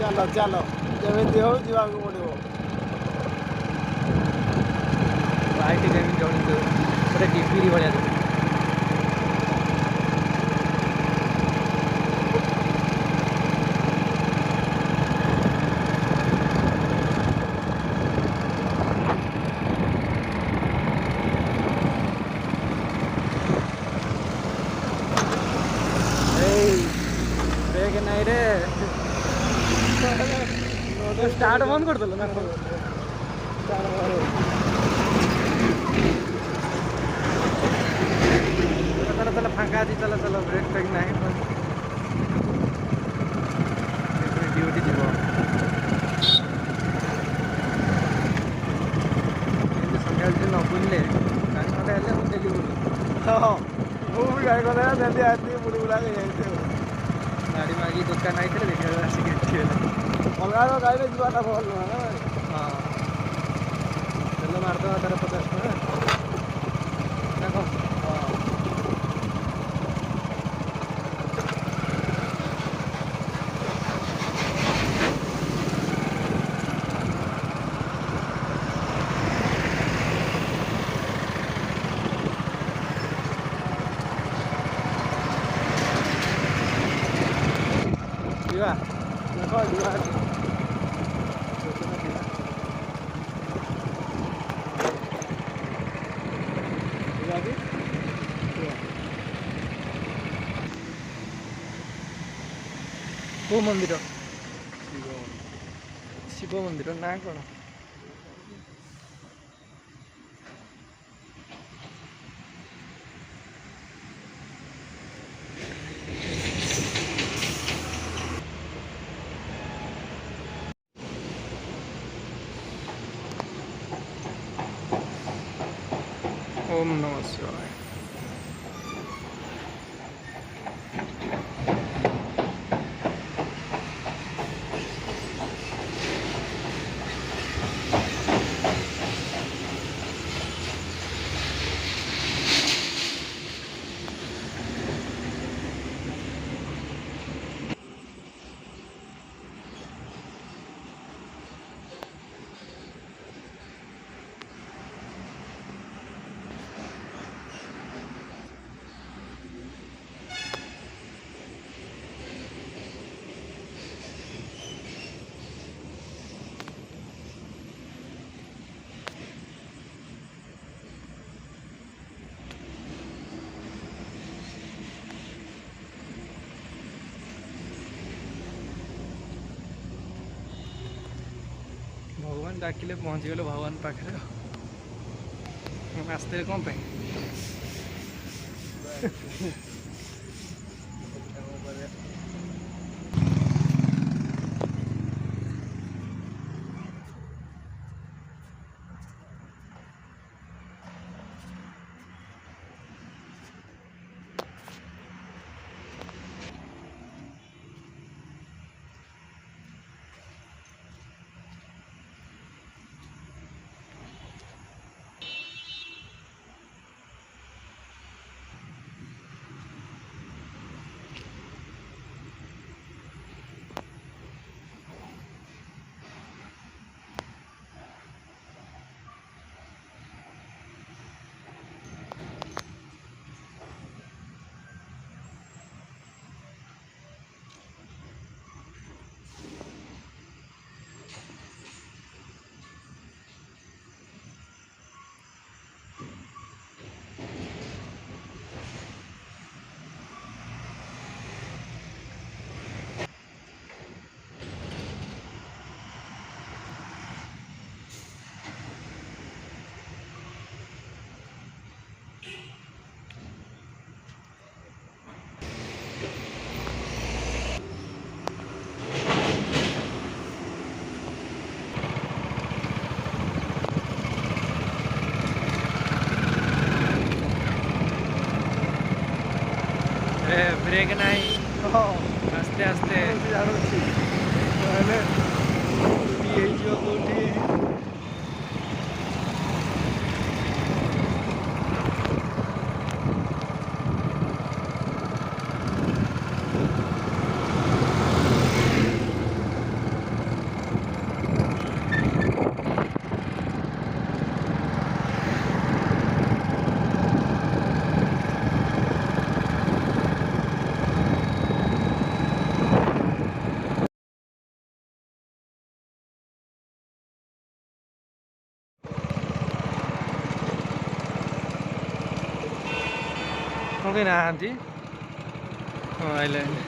ଚାଲ ଚାଲ ଯେମିତି ହଉ ଯିବାକୁ ପଡ଼ିବ। ଲାଇଟ୍ କେମିତି ଜଳୁଥିବ ପୁରା ଟିଭିରି ଭଳିଆ ଦେଖୁଛି। ବ୍ରେକ୍ ନାଇଁ ରେ ଷ୍ଟାର୍ଟ ବନ୍ଦ କରିଦେଲ ନା କଣ? चलो चलो फांका जी चलो चलो ब्रेक फेक नहीं ड्यूटी जीव सकाल न बुलले गाड़ी खंडे हेल्ले डेली बुलू ହଁ ମୁଁ ବି ଗାଈ କଥା ଯେମିତି ଆସିକି ବୁଲି ବୁଲାକି ଯାଇଛି ଆଉ। गाड़ी मागी दुकान आई थे देखा आसिक ଅଲଗା ଗାଡ଼ିରେ ଯିବାଟା ଭଲ ନୁହେଁ ନା ଭାଇ। हाँ तेल मारदेवा तार 50 टका ना कौन ଯିବା ଦେଖ ଯିବା କେଉଁ ମନ୍ଦିର? ଶିବ ମନ୍ଦିର ନା କ'ଣ? ओम नमः शिवाय। भगवान डाकिले पहुँचीगले भगवान पाखे आसते कौन पे ब्रेक नहीं आस्ते आस्ते ଜାଣୁଛି ହେଲେ ହେଇଯିବ କେଉଁଠି। କେହି ନାହାନ୍ତି ହଁ ଆଇଲାଣି